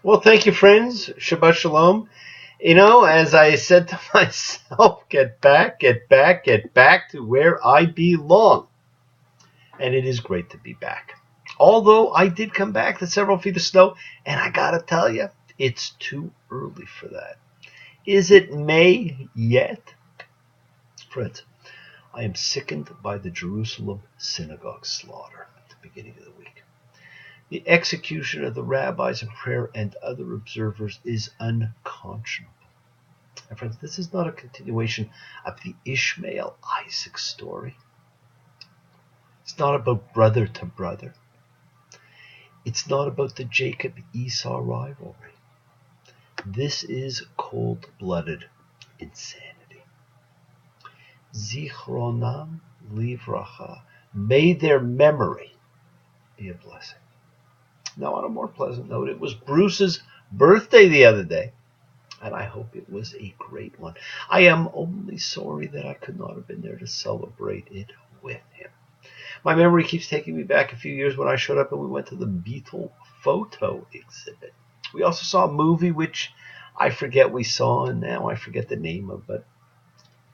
Well, thank you, friends. Shabbat Shalom. As I said to myself, get back, get back, get back to where I belong. And it is great to be back. Although I did come back to several feet of snow, and I gotta tell you, it's too early for that. Is it May yet? Friends, I am sickened by the Jerusalem synagogue slaughter at the beginning of the week. The execution of the rabbis of prayer and other observers is unconscionable. And friends, this is not a continuation of the Ishmael Isaac story. It's not about brother to brother. It's not about the Jacob Esau rivalry. This is cold-blooded insanity. Zichronam livracha. May their memory be a blessing. Now, on a more pleasant note, it was Bruce's birthday the other day, and I hope it was a great one. I am only sorry that I could not have been there to celebrate it with him. My memory keeps taking me back a few years when I showed up and we went to the Beatle photo exhibit. We also saw a movie which I forget we saw, and now I forget the name of, but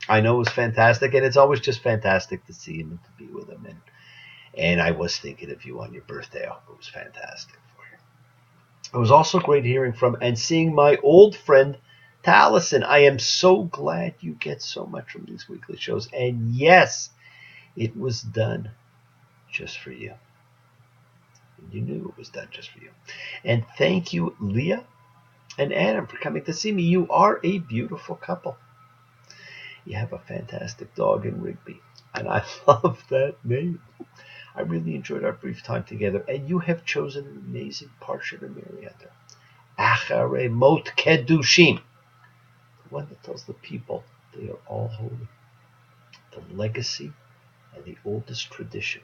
I know it was fantastic, and it's always just fantastic to see him and to be with him. And I was thinking of you on your birthday. I hope it was fantastic for you. It was also great hearing from and seeing my old friend Taliesin. I am so glad you get so much from these weekly shows. And yes, it was done just for you. You knew it was done just for you. And thank you, Leah and Adam, for coming to see me. You are a beautiful couple. You have a fantastic dog in Rigby, and I love that name. I really enjoyed our brief time together, and you have chosen an amazing Parsha to marry under. Acharei Mot Kedushim, the one that tells the people they are all holy. The legacy and the oldest tradition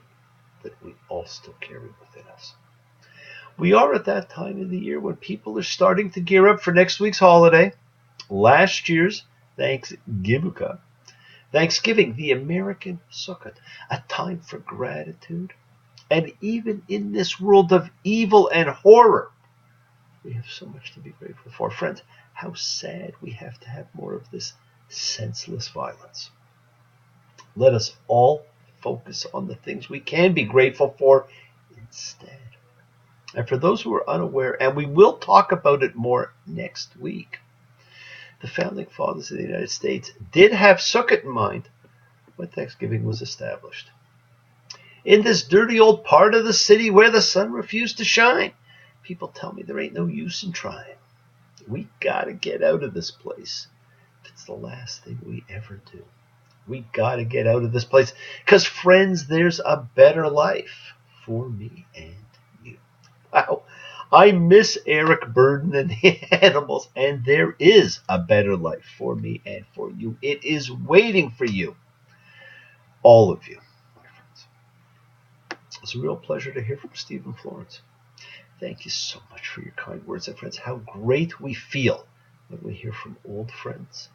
that we all still carry within us. We are at that time of the year when people are starting to gear up for next week's holiday, last year's Thanksgiving, the American Sukkot, a time for gratitude. And even in this world of evil and horror, we have so much to be grateful for. Friends, how sad we have to have more of this senseless violence. Let us all focus on the things we can be grateful for instead. And for those who are unaware, and we will talk about it more next week, the founding fathers of the United States did have Sukkot in mind when Thanksgiving was established. In this dirty old part of the city where the sun refused to shine, people tell me there ain't no use in trying. We gotta get out of this place. It's the last thing we ever do. We gotta get out of this place. Because, friends, there's a better life for me and you. Wow. I miss Eric Burden and the animals, and there is a better life for me and for you. It is waiting for you. All of you, my friends. It's a real pleasure to hear from Stephen Florence. Thank you so much for your kind words. And friends, how great we feel when we hear from old friends,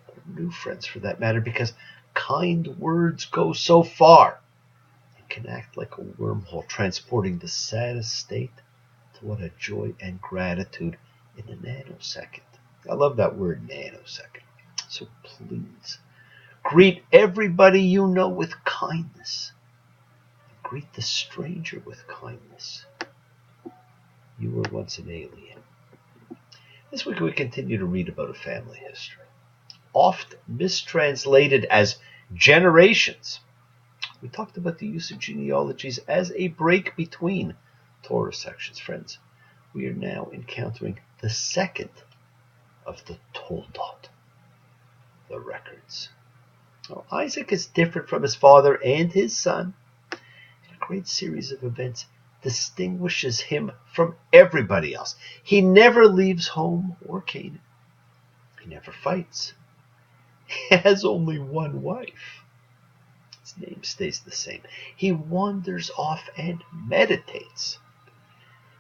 or new friends for that matter, because kind words go so far and can act like a wormhole, transporting the saddest state to what a joy and gratitude in a nanosecond. I love that word, nanosecond. So please, greet everybody you know with kindness. Greet the stranger with kindness. You were once an alien. This week we continue to read about a family history, oft mistranslated as generations. We talked about the use of genealogies as a break between Torah sections. Friends, we are now encountering the second of the Toldot, the records. Now, Isaac is different from his father and his son. A great series of events distinguishes him from everybody else. He never leaves home or Canaan. He never fights. He has only one wife. His name stays the same. He wanders off and meditates.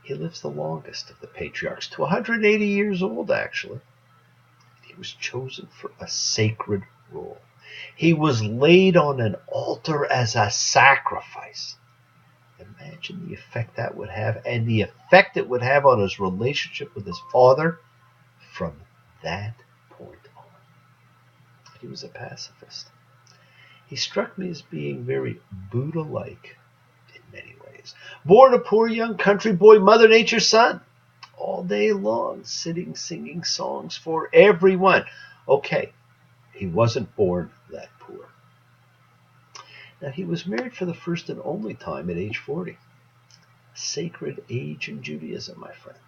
He lives the longest of the patriarchs, to 180 years old, actually. He was chosen for a sacred role. He was laid on an altar as a sacrifice. Imagine the effect that would have, and the effect it would have on his relationship with his father from that point on. He was a pacifist. He struck me as being very Buddha-like in many ways. Born a poor young country boy, Mother Nature's son, all day long, sitting singing songs for everyone. Okay, he wasn't born that poor. Now, he was married for the first and only time at age 40. A sacred age in Judaism, my friend.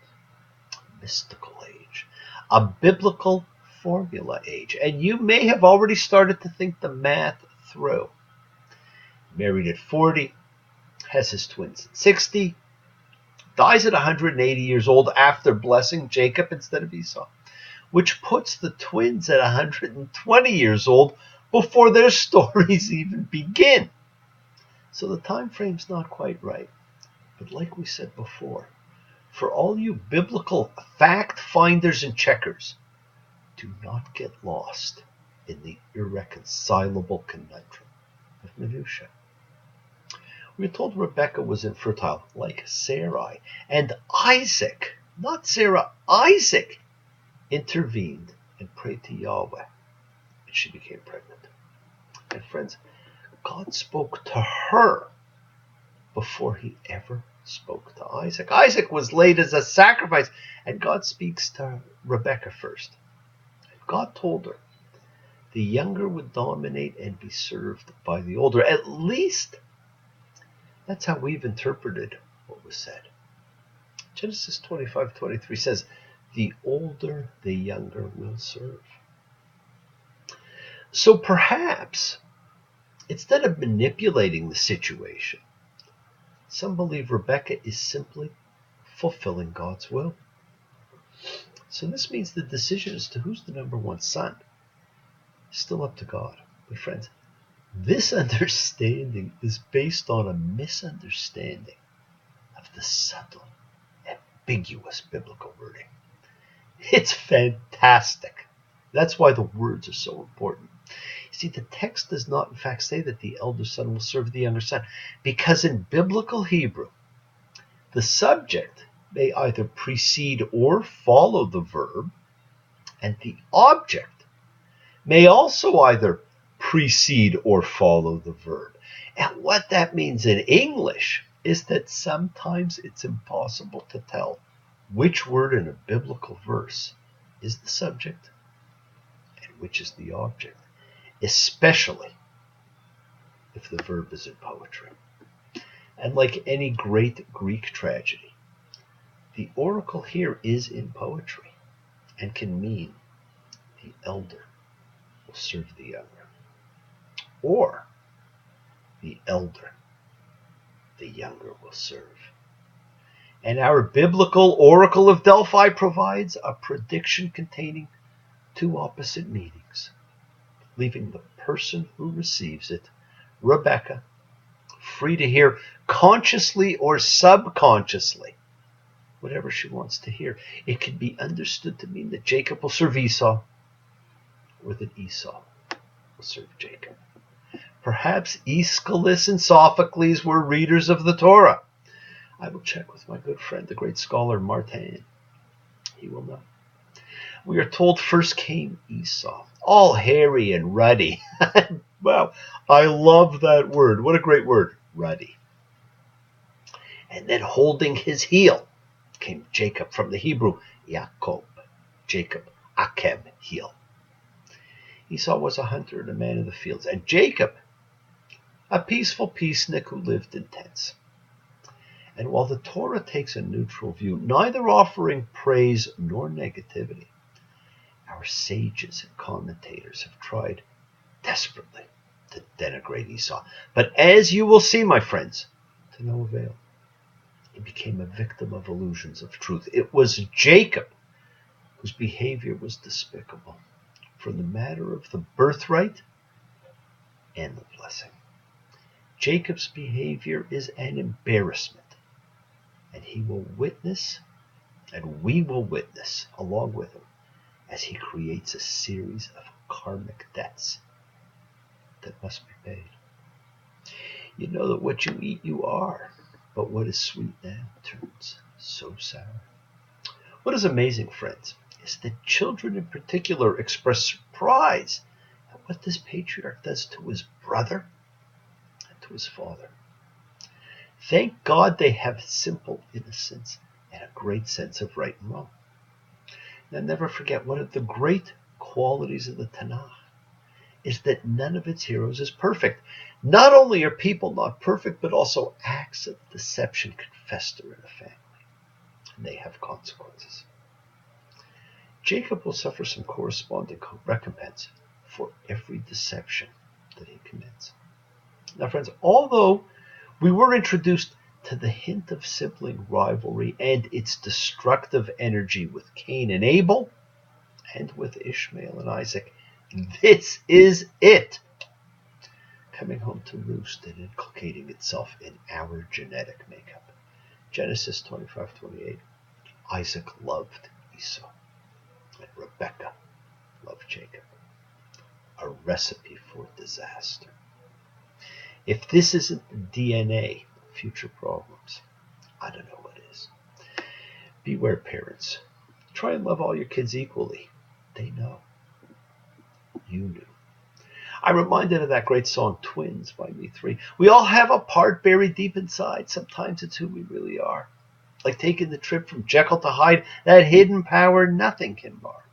A mystical age. A biblical formula age. And you may have already started to think the math through. Married at 40, has his twins at 60, dies at 180 years old after blessing Jacob instead of Esau, which puts the twins at 120 years old before their stories even begin. So the time frame's not quite right. But like we said before, for all you biblical fact finders and checkers, do not get lost in the irreconcilable conundrum of minutiae. We're told Rebekah was infertile, like Sarai, and Isaac, not Sarah, Isaac, intervened and prayed to Yahweh, and she became pregnant. And friends, God spoke to her before he ever spoke to Isaac. Isaac was laid as a sacrifice, and God speaks to Rebekah first. And God told her the younger would dominate and be served by the older. At least that's how we've interpreted what was said. Genesis 25:23 says, the older, the younger will serve. So perhaps, instead of manipulating the situation, some believe Rebekah is simply fulfilling God's will. So this means the decision as to who's the number one son is still up to God. But friends, this understanding is based on a misunderstanding of the subtle, ambiguous biblical wording. It's fantastic. That's why the words are so important. See, the text does not in fact say that the elder son will serve the younger son, because in biblical Hebrew, the subject may either precede or follow the verb, and the object may also either precede or follow the verb. And what that means in English is that sometimes it's impossible to tell which word in a biblical verse is the subject and which is the object, especially if the verb is in poetry. And like any great Greek tragedy, the oracle here is in poetry and can mean the elder will serve the younger, or the elder, the younger will serve. And our biblical oracle of Delphi provides a prediction containing two opposite meanings, leaving the person who receives it, Rebekah, free to hear consciously or subconsciously whatever she wants to hear. It can be understood to mean that Jacob will serve Esau, or that Esau will serve Jacob. Perhaps Aeschylus and Sophocles were readers of the Torah. I will check with my good friend, the great scholar Martin. He will know. We are told first came Esau, all hairy and ruddy. Wow, I love that word. What a great word, ruddy. And then holding his heel came Jacob, from the Hebrew Yaakov, Jacob, Akem, heel. Esau was a hunter and a man of the fields, and Jacob, a peaceful peacenik who lived in tents. And while the Torah takes a neutral view, neither offering praise nor negativity, our sages and commentators have tried desperately to denigrate Esau. But as you will see, my friends, to no avail. He became a victim of illusions of truth. It was Jacob whose behavior was despicable, from the matter of the birthright and the blessing. Jacob's behavior is an embarrassment, and he will witness, and we will witness along with him, as he creates a series of karmic debts that must be paid. You know that what you eat, you are. But what is sweet now turns so sour. What is amazing, friends, is that children in particular express surprise at what this patriarch does to his brother and to his father. Thank God they have simple innocence and a great sense of right and wrong. Now, never forget, one of the great qualities of the Tanakh is that none of its heroes is perfect. Not only are people not perfect, but also acts of deception can fester in a family, and they have consequences. Jacob will suffer some corresponding recompense for every deception that he commits. Now, friends, although we were introduced to the hint of sibling rivalry and its destructive energy with Cain and Abel, and with Ishmael and Isaac, this is it, coming home to roost and inculcating itself in our genetic makeup. Genesis 25:28. Isaac loved Esau, and Rebekah loved Jacob. A recipe for disaster. If this isn't the DNA of future problems, I don't know what is. Beware, parents. Try and love all your kids equally. They know. You knew. I'm reminded of that great song, Twins, by Me3. We all have a part buried deep inside. Sometimes it's who we really are. Like taking the trip from Jekyll to Hyde, that hidden power nothing can bar.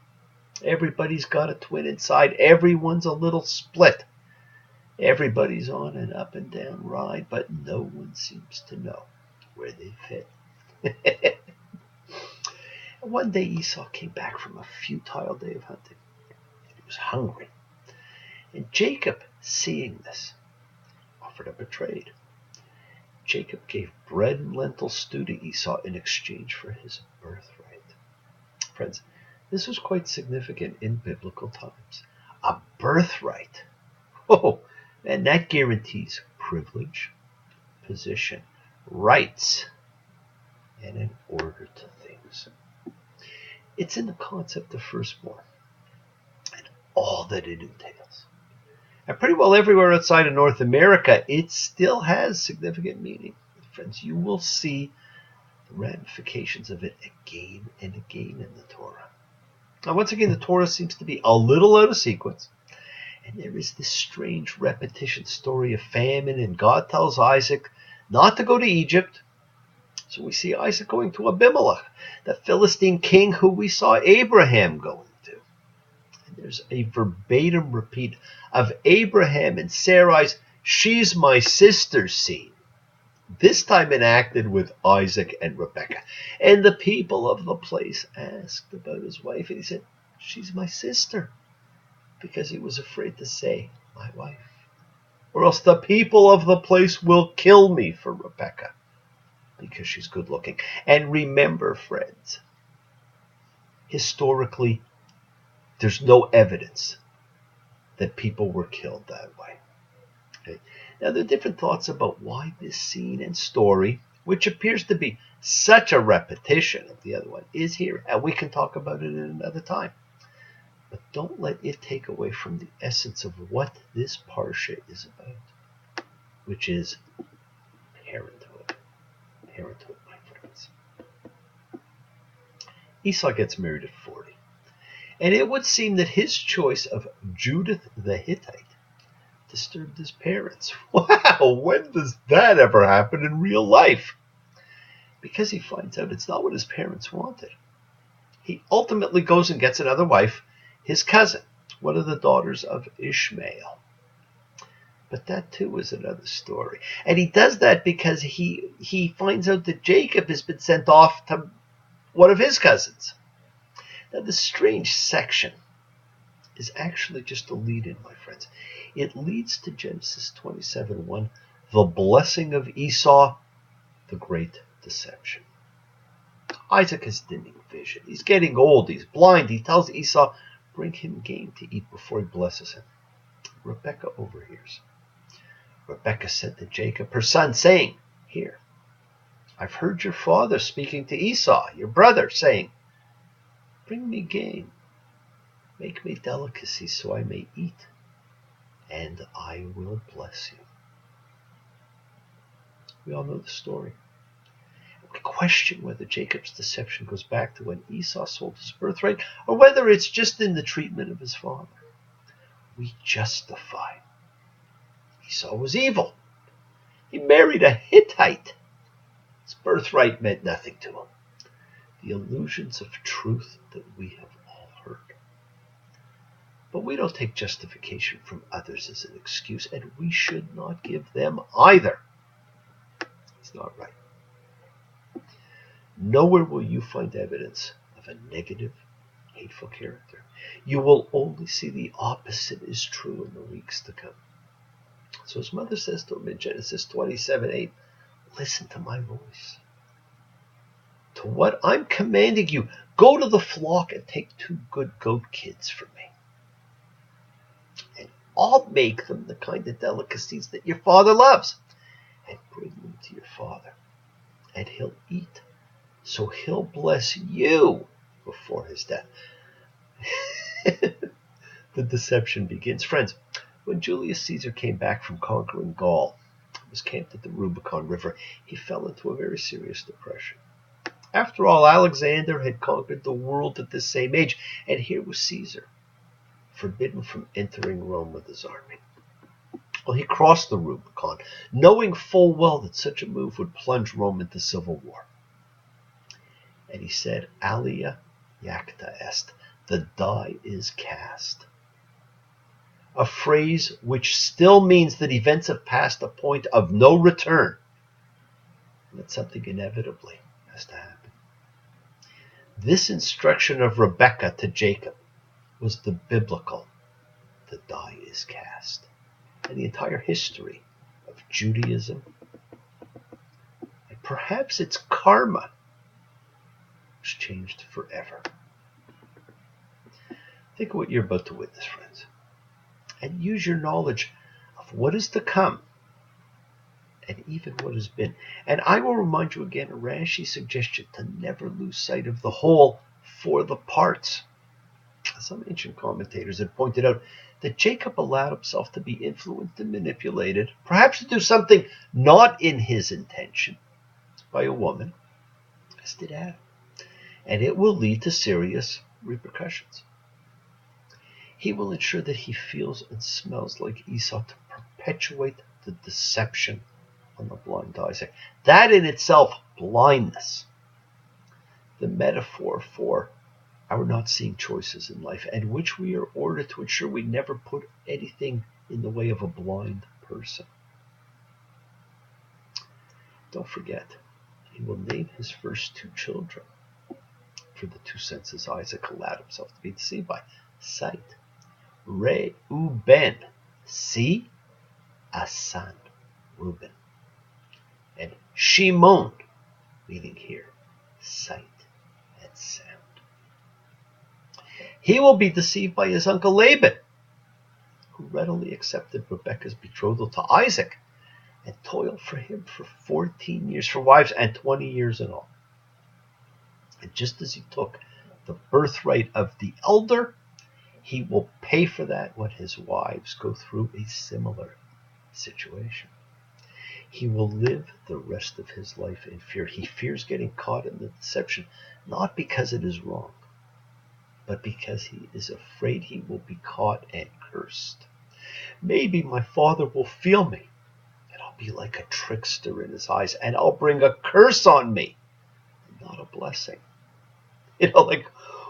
Everybody's got a twin inside. Everyone's a little split. Everybody's on an up and down ride, but no one seems to know where they fit. One day Esau came back from a futile day of hunting. He was hungry. And Jacob, seeing this, offered up a trade. Jacob gave bread and lentil stew to Esau in exchange for his birthright. Friends, this was quite significant in biblical times. A birthright. Oh, and that guarantees privilege, position, rights, and an order to things. It's in the concept of firstborn and all that it entails. And pretty well everywhere outside of North America, it still has significant meaning. Friends, you will see the ramifications of it again and again in the Torah. Now, once again, the Torah seems to be a little out of sequence. And there is this strange repetition story of famine, and God tells Isaac not to go to Egypt. So we see Isaac going to Abimelech, the Philistine king who we saw Abraham going to. And there's a verbatim repeat of Abraham and Sarai's "she's my sister" scene, this time enacted with Isaac and Rebekah. And the people of the place asked about his wife, and he said, "She's my sister," because he was afraid to say, "my wife," or else the people of the place will kill me for Rebekah, because she's good looking. And remember, friends, historically, there's no evidence that people were killed that way. Okay? Now, there are different thoughts about why this scene and story, which appears to be such a repetition of the other one, is here. And we can talk about it in another time. But don't let it take away from the essence of what this parsha is about, which is parenthood. Parenthood, my friends. Esau gets married at 40. And it would seem that his choice of Judith the Hittite disturbed his parents. Wow, when does that ever happen in real life? Because he finds out it's not what his parents wanted. He ultimately goes and gets another wife, his cousin, one of the daughters of Ishmael. But that too is another story. And he does that because he finds out that Jacob has been sent off to one of his cousins. Now, this strange section is actually just a lead-in, my friends. It leads to Genesis 27:1, the blessing of Esau, the great deception. Isaac has dimming vision. He's getting old. He's blind. He tells Esau, bring him game to eat before he blesses him. Rebekah overhears. Rebekah said to Jacob, her son, saying, here, I've heard your father speaking to Esau, your brother, saying, bring me game. Make me delicacies so I may eat, and I will bless you. We all know the story. We question whether Jacob's deception goes back to when Esau sold his birthright, or whether it's just in the treatment of his father. We justify. Esau was evil. He married a Hittite. His birthright meant nothing to him. The illusions of truth that we have all heard. But we don't take justification from others as an excuse, and we should not give them either. It's not right. Nowhere will you find evidence of a negative, hateful character. You will only see the opposite is true in the weeks to come. So his mother says to him in Genesis 27:8, listen to my voice. To what I'm commanding you, go to the flock and take 2 good goat kids for me. And I'll make them the kind of delicacies that your father loves. And bring them to your father. And he'll eat. So he'll bless you before his death. The deception begins. Friends, when Julius Caesar came back from conquering Gaul, he was camped at the Rubicon River, he fell into a very serious depression. After all, Alexander had conquered the world at the same age, and here was Caesar, forbidden from entering Rome with his army. Well, he crossed the Rubicon, knowing full well that such a move would plunge Rome into civil war. And he said, Alia jacta est, the die is cast. A phrase which still means that events have passed a point of no return, and that something inevitably has to happen. This instruction of Rebekah to Jacob was the biblical, the die is cast. And the entire history of Judaism, and perhaps its karma, was changed forever. Think of what you're about to witness, friends, and use your knowledge of what is to come and even what has been. And I will remind you again of Rashi's suggestion to never lose sight of the whole for the parts. Some ancient commentators had pointed out that Jacob allowed himself to be influenced and manipulated, perhaps to do something not in his intention, by a woman, as did Adam. And it will lead to serious repercussions. He will ensure that he feels and smells like Esau to perpetuate the deception on the blind Isaac. That in itself, blindness. The metaphor for our not seeing choices in life, and which we are ordered to ensure we never put anything in the way of a blind person. Don't forget, he will name his first 2 children for the 2 senses Isaac allowed himself to be deceived by. Sight, Reuben, see, Asan, Reuben, and Shimon, meaning here, sight and sound. He will be deceived by his uncle Laban, who readily accepted Rebekah's betrothal to Isaac and toiled for him for 14 years for wives and 20 years in all. And just as he took the birthright of the elder, he will pay for that when his wives go through a similar situation. He will live the rest of his life in fear. He fears getting caught in the deception, not because it is wrong, but because he is afraid he will be caught and cursed. Maybe my father will feel me, and I'll be like a trickster in his eyes, and I'll bring a curse on me, not a blessing. Like,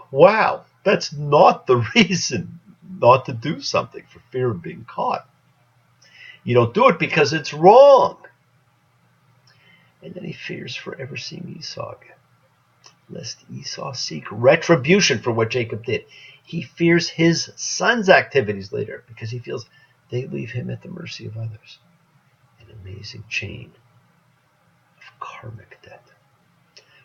wow, that's not the reason not to do something, for fear of being caught. You don't do it because it's wrong. And then he fears forever seeing Esau again, lest Esau seek retribution for what Jacob did. He fears his son's activities later because he feels they leave him at the mercy of others. An amazing chain of karmic debt.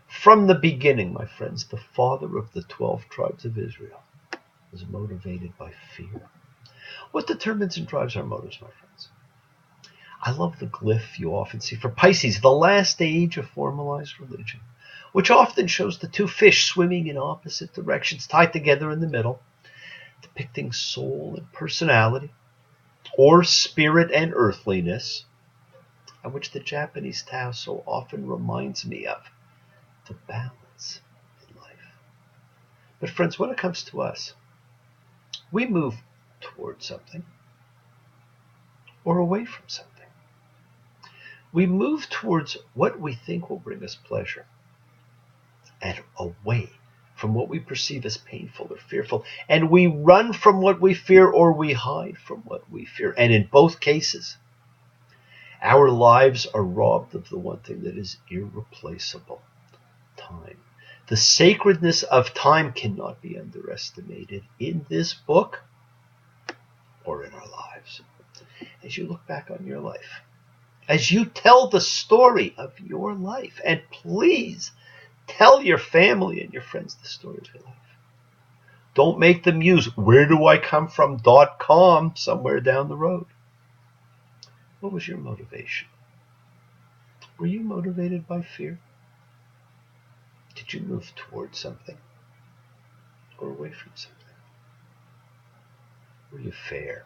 From the beginning, my friends, the father of the 12 tribes of Israel was motivated by fear. What determines and drives our motives, my friends? I love the glyph you often see for Pisces, the last stage of formalized religion, which often shows the 2 fish swimming in opposite directions, tied together in the middle, depicting soul and personality, or spirit and earthliness, and which the Japanese Tao so often reminds me of. the balance in life. But friends, when it comes to us, we move towards something or away from something. We move towards what we think will bring us pleasure and away from what we perceive as painful or fearful. And we run from what we fear or we hide from what we fear. And in both cases, our lives are robbed of the one thing that is irreplaceable: time. The sacredness of time cannot be underestimated in this book or in our lives. As you look back on your life, as you tell the story of your life, and please tell your family and your friends the story of your life. Don't make them use wheredoicomefrom.com somewhere down the road. What was your motivation? Were you motivated by fear? Did you move towards something or away from something? Were you fair?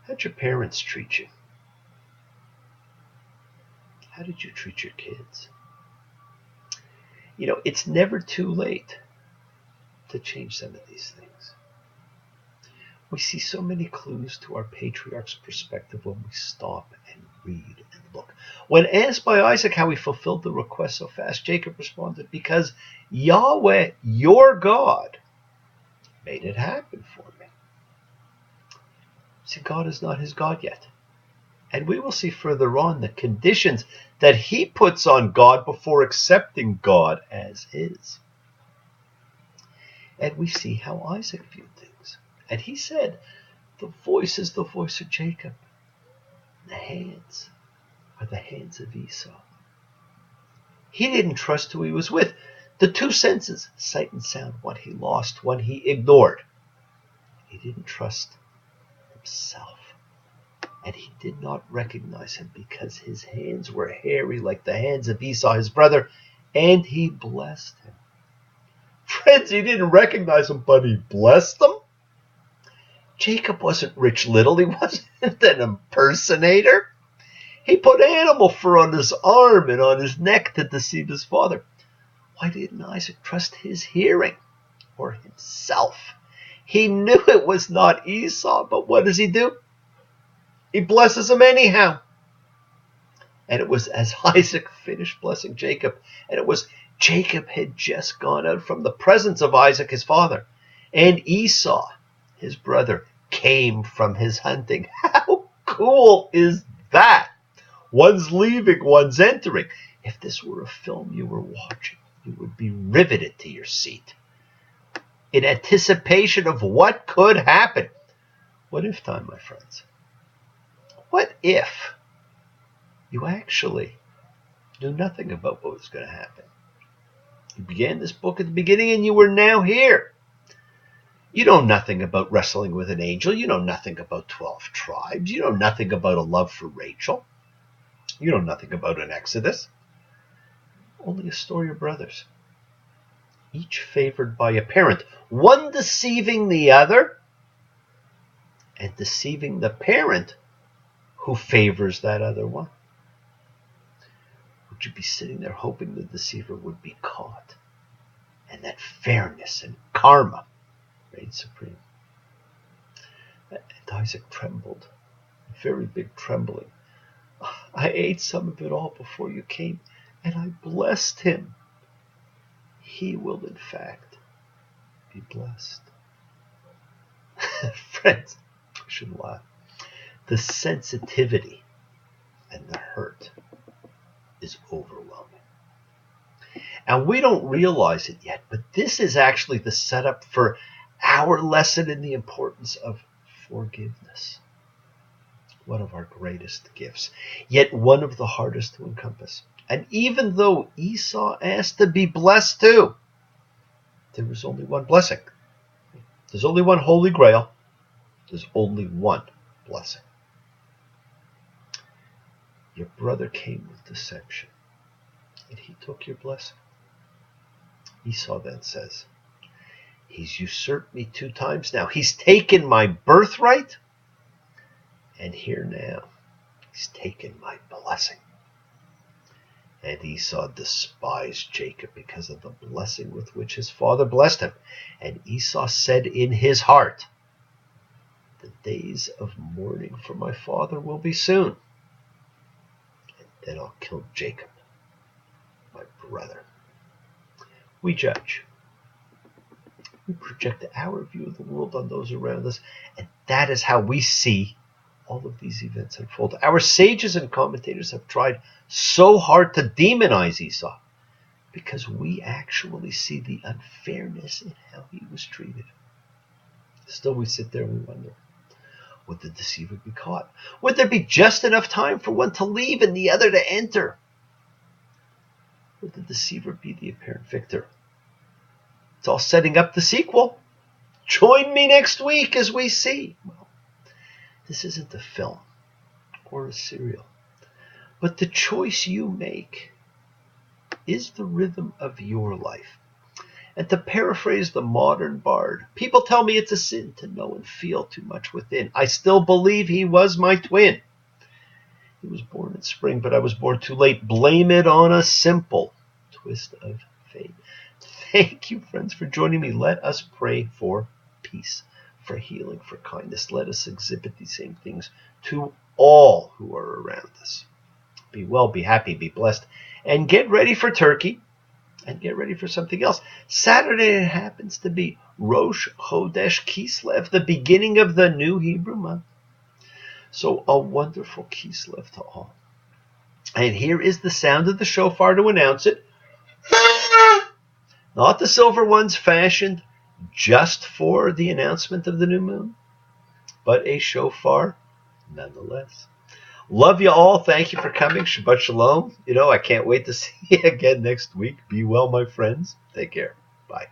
How'd your parents treat you? How did you treat your kids? You know, it's never too late to change some of these things. We see so many clues to our patriarch's perspective when we stop and read and look. When asked by Isaac how he fulfilled the request so fast, Jacob responded, "Because Yahweh, your God, made it happen for me." See, God is not his God yet. And we will see further on the conditions that he puts on God before accepting God as is. And we see how Isaac viewed things. And he said, the voice is the voice of Jacob. The hands are the hands of Esau. He didn't trust who he was with. The two senses, sight and sound, one he lost, one he ignored. He didn't trust himself. And he did not recognize him because his hands were hairy like the hands of Esau, his brother, and he blessed him. Friends, he didn't recognize him, but he blessed him. Jacob wasn't Rich Little. He wasn't an impersonator. He put animal fur on his arm and on his neck to deceive his father. Why didn't Isaac trust his hearing or himself? He knew it was not Esau, but what does he do? He blesses him anyhow. And it was as Isaac finished blessing Jacob, and it was Jacob had just gone out from the presence of Isaac, his father, and Esau, his brother, came from his hunting. How cool is that? One's leaving, one's entering. If this were a film you were watching, you would be riveted to your seat in anticipation of what could happen. What if time, my friends? What if you actually knew nothing about what was going to happen? You began this book at the beginning and you were now here. You know nothing about wrestling with an angel. You know nothing about 12 tribes. You know nothing about a love for Rachel. You know nothing about an Exodus. Only a story of brothers, each favored by a parent, one deceiving the other and deceiving the parent who favors that other one. Would you be sitting there hoping the deceiver would be caught and that fairness and karma reigned supreme? And Isaac trembled, very big trembling. I ate some of it all before you came, and I blessed him. He will, in fact, be blessed. Friends, I shouldn't laugh. The sensitivity and the hurt is overwhelming. And we don't realize it yet, but this is actually the setup for our lesson in the importance of forgiveness. One of our greatest gifts, yet one of the hardest to encompass. And even though Esau asked to be blessed too, there was only one blessing. There's only one Holy Grail. There's only one blessing. Your brother came with deception, and he took your blessing. Esau then says, he's usurped me 2 times now. He's taken my birthright, and here now, he's taken my blessing. And Esau despised Jacob because of the blessing with which his father blessed him. And Esau said in his heart, the days of mourning for my father will be soon. And then I'll kill Jacob, my brother. We judge. We project our view of the world on those around us, and that is how we see all of these events unfold. Our sages and commentators have tried so hard to demonize Esau because we actually see the unfairness in how he was treated. Still, we sit there and we wonder, would the deceiver be caught? Would there be just enough time for one to leave and the other to enter? Would the deceiver be the apparent victor? It's all setting up the sequel. Join me next week as we see. Well, this isn't a film or a serial, but the choice you make is the rhythm of your life. And to paraphrase the modern bard, people tell me it's a sin to know and feel too much within. I still believe he was my twin. He was born in spring, but I was born too late. Blame it on a simple twist of fate. Thank you, friends, for joining me. Let us pray for peace, for healing, for kindness. Let us exhibit these same things to all who are around us. Be well, be happy, be blessed, and get ready for Turkey, and get ready for something else. Saturday happens to be Rosh Chodesh Kislev, the beginning of the new Hebrew month. So a wonderful Kislev to all. And here is the sound of the shofar to announce it. Not the silver ones fashioned just for the announcement of the new moon, but a shofar nonetheless. Love you all. Thank you for coming. Shabbat shalom. I can't wait to see you again next week. Be well, my friends. Take care. Bye.